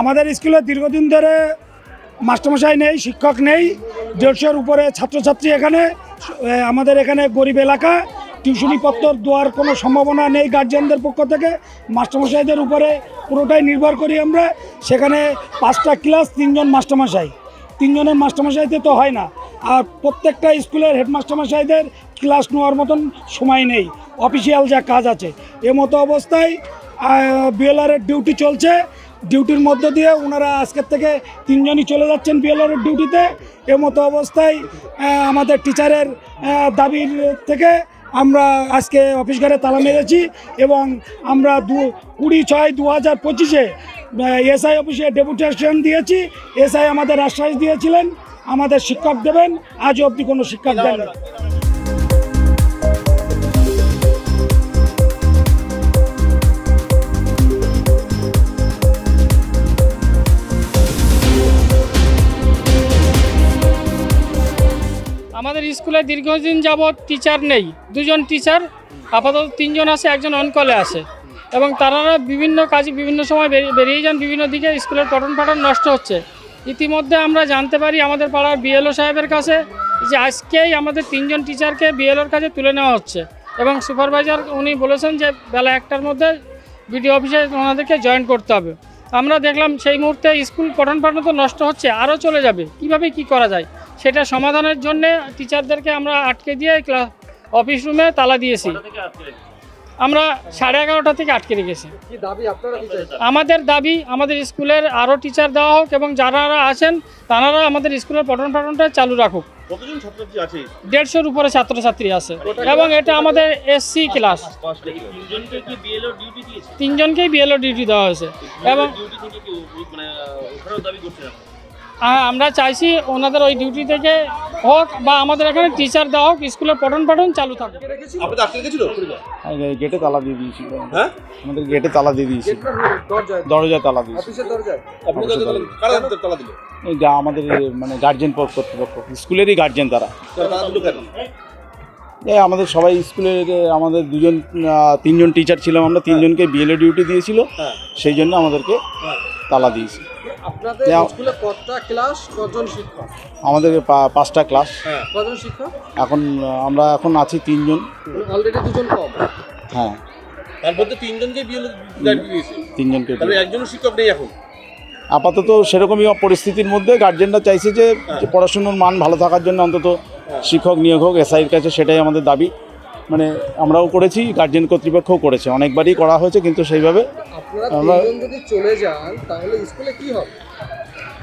আমাদের স্কুলে দীর্ঘদিন ধরে মাস্টারমশাই নেই, শিক্ষক নেই, 150-এর উপরে ছাত্রছাত্রী এখানে। আমাদের এখানে গরিব এলাকা, টিউশনি পত্র দেওয়ার কোনো সম্ভাবনা নেই গার্জিয়ানদের পক্ষ থেকে। মাস্টারমশাইদের উপরে পুরোটাই নির্ভর করি আমরা। সেখানে 5টা ক্লাস, 3 জন মাস্টারমশাই, 3 জনের মাস্টারমশাইতে তো হয় না। আর প্রত্যেকটা স্কুলের হেডমাস্টারমশাইদের ক্লাস নেওয়ার মতন সময় নেই, অফিসিয়াল যা কাজ আছে। মতো অবস্থায় বিএলআরের ডিউটি চলছে। ডিউটির মধ্য দিয়ে ওনারা আজকের থেকে 3 জনই চলে যাচ্ছেন বিএলআরের ডিউটিতে। মতো অবস্থায় আমাদের টিচারের দাবির থেকে আমরা আজকে অফিস ঘরে তালা মেরেছি এবং আমরা 20/6/2025 এসআই অফিসে ডেপুটেশন দিয়েছি। এসআই আমাদের আশ্বাস দিয়েছিলেন আমাদের শিক্ষক দেবেন, আজও অবধি কোনো শিক্ষক দেন না। আমাদের স্কুলে দীর্ঘদিন যাবৎ টিচার নেই, 2 জন টিচার, আপাতত 3 জন আছে, 1 জন অনকলে আছে এবং তারা বিভিন্ন কাজে বিভিন্ন সময় বেরিয়ে যান বিভিন্ন দিকে। স্কুলের পঠন পাঠন নষ্ট হচ্ছে। ইতিমধ্যে আমরা জানতে পারি আমাদের পাড়ার বিএলও সাহেবের কাছে যে আজকেই আমাদের 3 জন টিচারকে বিএলওর কাছে তুলে নেওয়া হচ্ছে এবং সুপারভাইজার উনি বলেছেন যে বেলা 1টার মধ্যে বিডিও অফিসে ওনাদেরকে জয়েন করতে হবে। আমরা দেখলাম সেই মুহূর্তে স্কুল পঠন পাঠন তো নষ্ট হচ্ছে, আরও চলে যাবে, কিভাবে কি করা যায় সেটা সমাধানের জন্য টিচারদেরকে আমরা আটকে দিয়ে অফিস রুমে তালা দিয়েছি। আমরা 11:30 থেকে আটকে রেখেছি। আমাদের দাবি আমাদের স্কুলের আরও টিচার দেওয়া হোক এবং যারা আছেন তারা আমাদের স্কুলের পঠন পাঠনটা চালু রাখুক। 150-এর উপরে ছাত্রছাত্রী আছে এবং এটা আমাদের এসসি ক্লাস। 3 জনকেই বিএলও ডিউটি দেওয়া হয়েছে এবং হ্যাঁ, আমরা চাইছি ওনাদের ওই ডিউটি থেকে হোক বা আমাদের এখানে টিচার দেওয়া হোক, স্কুলের পঠন পাঠন চালু থাকুক। গেটে তালা দিয়ে দিয়েছিল, আমাদের গেটে তালা দিয়ে দিয়েছিল, দরজায় তালা দিয়েছিল। যা আমাদের মানে গার্জেন কর্তৃপক্ষ, স্কুলেরই গার্জেন তারা। আমাদের সবাই স্কুলের আমাদের 3 জন টিচার ছিলাম আমরা, 3 জনকে বিএলও ডিউটি দিয়েছিল, সেই জন্য আমাদেরকে তালা দিয়েছি। আমাদের 5টা ক্লাস। এখন আমরা আছি 3 জন। হ্যাঁ, তার মধ্যে 3 জনকে বিএলও দিয়েছে, 3 জনকে। একজনও শিক্ষক নেই এখন আপাতত। সেরকমই পরিস্থিতির মধ্যে গার্জেনরা চাইছে যে পড়াশুনোর মান ভালো থাকার জন্য অন্তত শিক্ষক নিয়োগ হোক এসআইয়ের কাছে, সেটাই আমাদের দাবি। মানে আমরাও করেছি, গার্জেন কর্তৃপক্ষও করেছে, অনেকবারই করা হয়েছে, কিন্তু সেইভাবে আমরা যদি চলে যান তাহলে স্কুলে কি হবে?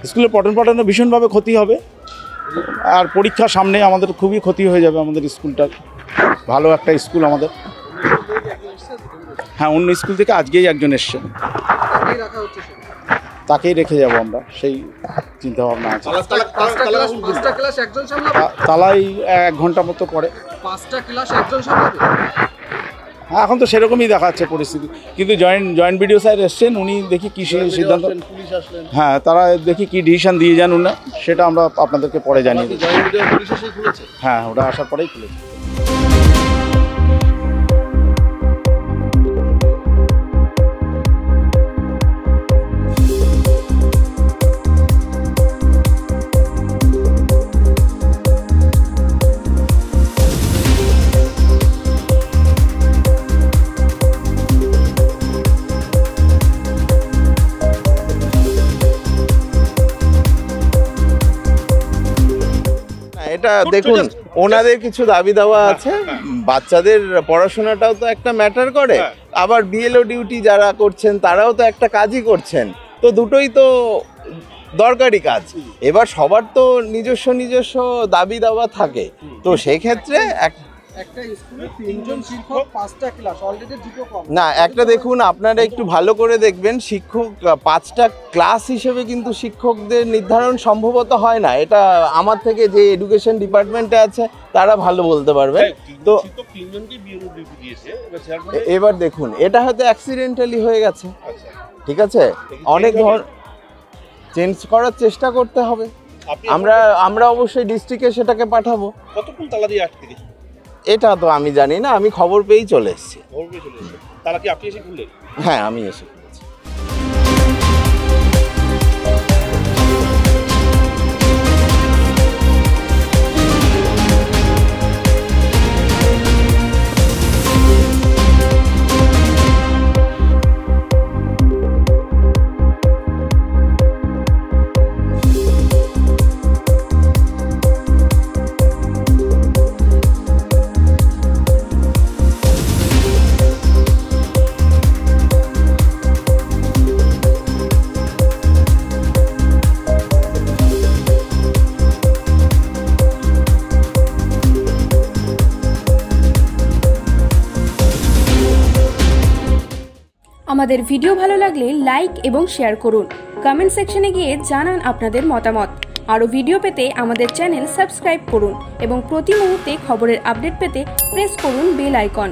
স্কুলের পঠন পাঠনে ভীষণভাবে ক্ষতি হবে, আর পরীক্ষা সামনে আমাদের খুবই ক্ষতি হয়ে যাবে। আমাদের স্কুলটা ভালো একটা স্কুল আমাদের। হ্যাঁ, অন্য স্কুল থেকে আজকেই একজন এসছেন, তাকেই রেখে যাব আমরা, সেই চিন্তা ভাবনা আছে। তালাই 1 ঘন্টা মতো পরে। 5টা ক্লাস একজন সামলাবে? হ্যাঁ, এখন তো সেরকমই দেখাচ্ছে পরিস্থিতি, কিন্তু জয়েন্ট বিডিও স্যার এসছেন, উনি দেখি কী সিদ্ধান্ত, হ্যাঁ তারা দেখি কী ডিসিশন দিয়ে যান উনি, সেটা আমরা আপনাদেরকে পরে জানিয়ে দিই। হ্যাঁ, ওটা আসার পরেই খুলেছে। এটা দেখুন, ওনাদের কিছু দাবি দাওয়া আছে, বাচ্চাদের পড়াশোনাটাও তো একটা ম্যাটার করে, আবার বিএলও ডিউটি যারা করছেন তারাও তো একটা কাজই করছেন, তো দুটোই তো দরকারি কাজ। এবার সবার তো নিজস্ব দাবি দাওয়া থাকে, তো সেই ক্ষেত্রে একটা স্কুলে 3 জন শিক্ষক, 5টা ক্লাস, অলরেডি 2টো কম না, একটা দেখুন আপনারা একটু ভালো করে দেখবেন, শিক্ষক 5টা ক্লাস হিসেবে কিন্তু শিক্ষকদের নির্ধারণ সম্ভবত হয় না। এটা আমার থেকে যে এডুকেশন ডিপার্টমেন্টে আছে তারা ভালো বলতে পারবে। তো এবার দেখুন, এটা হয়তো অ্যাক্সিডেন্টালি হয়ে গেছে, ঠিক আছে, অনেক চেঞ্জ করার চেষ্টা করতে হবে। আমরা অবশ্যই ডিস্ট্রিক্টে সেটাকে পাঠাবো। কতক্ষণ তালা দিয়ে আটকে গেছে এটা তো আমি জানি না, আমি খবর পেয়েই চলে এসেছি। তালা কি আপনি এসে খুললেন? হ্যাঁ, আমি এসে খুলেছি। আমাদের ভিডিও ভালো লাগলে লাইক এবং শেয়ার করুন। কমেন্ট সেকশনে গিয়ে জানান আপনাদের মতামত। আরও ভিডিও পেতে আমাদের চ্যানেল সাবস্ক্রাইব করুন এবং প্রতি মুহূর্তে খবরের আপডেট পেতে প্রেস করুন বেল আইকন।